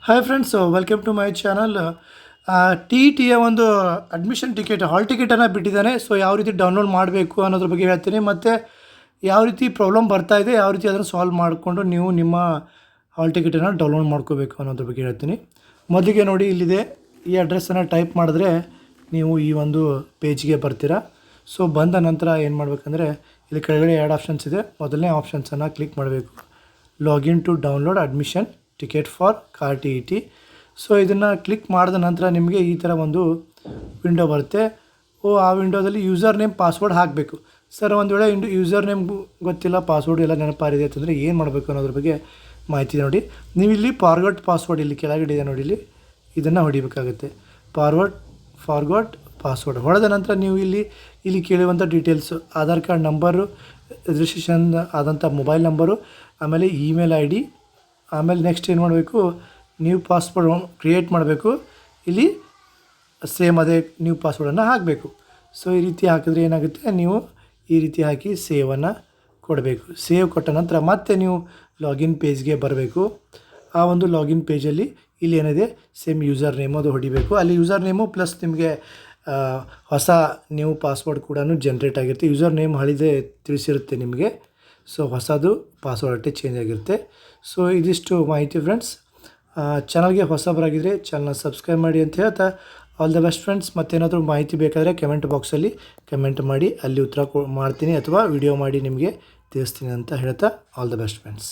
Hi friends, welcome to my channel. T E ಟಿಯ ಒಂದು admission ticket, ಹಾಲ್ ಟಿಕೆಟನ್ನು ಬಿಟ್ಟಿದ್ದಾನೆ. So ಯಾವ ರೀತಿ ಡೌನ್ಲೋಡ್ ಮಾಡಬೇಕು ಅನ್ನೋದ್ರ ಬಗ್ಗೆ ಹೇಳ್ತೀನಿ, ಮತ್ತು ಯಾವ ರೀತಿ ಪ್ರಾಬ್ಲಮ್ ಬರ್ತಾಯಿದೆ, ಯಾವ ರೀತಿ ಅದನ್ನು ಸಾಲ್ವ್ ಮಾಡಿಕೊಂಡು ನೀವು ನಿಮ್ಮ ಹಾಲ್ ಟಿಕೆಟನ್ನು ಡೌನ್ಲೋಡ್ ಮಾಡ್ಕೋಬೇಕು ಅನ್ನೋದ್ರ ಬಗ್ಗೆ ಹೇಳ್ತೀನಿ. ಮೊದಲಿಗೆ ನೋಡಿ, ಇಲ್ಲಿದೆ, ಈ ಅಡ್ರೆಸ್ಸನ್ನು ಟೈಪ್ ಮಾಡಿದ್ರೆ ನೀವು ಈ ಒಂದು ಪೇಜ್ಗೆ ಬರ್ತೀರಾ. ಸೊ ಬಂದ ನಂತರ ಏನು ಮಾಡಬೇಕಂದ್ರೆ, ಇಲ್ಲಿ ಕೆಳಗಡೆ 2 ಆಪ್ಷನ್ಸ್ ಇದೆ. ಮೊದಲನೇ ಆಪ್ಷನ್ಸನ್ನು ಕ್ಲಿಕ್ ಮಾಡಬೇಕು, login to download admission ticket for KAR T E T. So ಇದನ್ನು ಕ್ಲಿಕ್ ಮಾಡಿದ ನಂತರ ನಿಮಗೆ ಈ ಥರ ಒಂದು ವಿಂಡೋ ಬರುತ್ತೆ. ಆ ವಿಂಡೋದಲ್ಲಿ ಯೂಸರ್ ನೇಮ್ ಪಾಸ್ವರ್ಡ್ ಹಾಕಬೇಕು. ಸರ್, ಒಂದು ವೇಳೆ ಯೂಸರ್ ನೇಮ್ ಗೊತ್ತಿಲ್ಲ, ಪಾಸ್ವರ್ಡ್ ಎಲ್ಲ ನೆನಪಾರಿದೆ ಅಂತಂದರೆ ಏನು ಮಾಡಬೇಕು ಅನ್ನೋದ್ರ ಬಗ್ಗೆ ಮಾಹಿತಿ ನೋಡಿ. ನೀವು ಇಲ್ಲಿ ಫಾರ್ಗಟ್ ಪಾಸ್ವರ್ಡ್ ಇಲ್ಲಿ ಕೆಳಗಡೆ ಇದೆ ನೋಡಿ, ಇದನ್ನು ಹೊಡಿಬೇಕಾಗುತ್ತೆ. ಫಾರ್ಗಟ್ ಪಾಸ್ವರ್ಡ್ ಹೊಡೆದ ನಂತರ ನೀವು ಇಲ್ಲಿ ಕೇಳುವಂಥ details, Aadhaar card number, registration ಆದಂಥ ಮೊಬೈಲ್ ನಂಬರು, ಆಮೇಲೆ ಇಮೇಲ್ ಐ ಡಿ, ಆಮೇಲೆ ನೆಕ್ಸ್ಟ್ ಏನು ಮಾಡಬೇಕು, ನ್ಯೂ ಪಾಸ್ವರ್ಡ್ ಕ್ರಿಯೇಟ್ ಮಾಡಬೇಕು. ಇಲ್ಲಿ ಸೇಮ್ ಅದೇ ನ್ಯೂ ಪಾಸ್ವರ್ಡನ್ನು ಹಾಕಬೇಕು. ಸೊ ಈ ರೀತಿ ಹಾಕಿದ್ರೆ ಏನಾಗುತ್ತೆ, ನೀವು ಈ ರೀತಿ ಹಾಕಿ ಸೇವನ್ನು ಕೊಡಬೇಕು. ಸೇವ್ ಕೊಟ್ಟ ನಂತರ ಮತ್ತೆ ನೀವು ಲಾಗಿನ್ ಪೇಜ್ಗೆ ಬರಬೇಕು. ಆ ಒಂದು ಲಾಗಿನ್ ಪೇಜಲ್ಲಿ ಇಲ್ಲಿ ಏನಿದೆ, ಸೇಮ್ ಯೂಸರ್ ನೇಮು ಅದು ಹೊಡಿಬೇಕು. ಅಲ್ಲಿ ಯೂಸರ್ ನೇಮು ಪ್ಲಸ್ ನಿಮಗೆ ಹೊಸ ನ್ಯೂ ಪಾಸ್ವರ್ಡ್ ಕೂಡ ಜನ್ರೇಟ್ ಆಗಿರುತ್ತೆ. ಯೂಸರ್ ನೇಮ್ ಹಳಿದೆ ತಿಳಿಸಿರುತ್ತೆ ನಿಮಗೆ. ಸೊ ಹೊಸದು ಪಾಸ್ವರ್ಡ್ ಚೇಂಜ್ ಆಗಿರುತ್ತೆ. ಸೊ ಇದಿಷ್ಟು ಮಾಹಿತಿ ಫ್ರೆಂಡ್ಸ್. ಚಾನಲ್ಗೆ ಹೊಸಬರಾಗಿದ್ದರೆ ಚಾನಲ್ನ ಸಬ್ಸ್ಕ್ರೈಬ್ ಮಾಡಿ ಅಂತ ಹೇಳ್ತಾ, ಆಲ್ ದ ಬೆಸ್ಟ್ ಫ್ರೆಂಡ್ಸ್. ಮತ್ತೇನಾದರೂ ಮಾಹಿತಿ ಬೇಕಾದರೆ ಕಮೆಂಟ್ ಬಾಕ್ಸಲ್ಲಿ ಕಮೆಂಟ್ ಮಾಡಿ, ಅಲ್ಲಿ ಉತ್ತರ ಮಾಡ್ತೀನಿ ಅಥವಾ ವಿಡಿಯೋ ಮಾಡಿ ನಿಮಗೆ ತಿಳಿಸ್ತೀನಿ ಅಂತ ಹೇಳ್ತಾ, ಆಲ್ ದ ಬೆಸ್ಟ್ ಫ್ರೆಂಡ್ಸ್.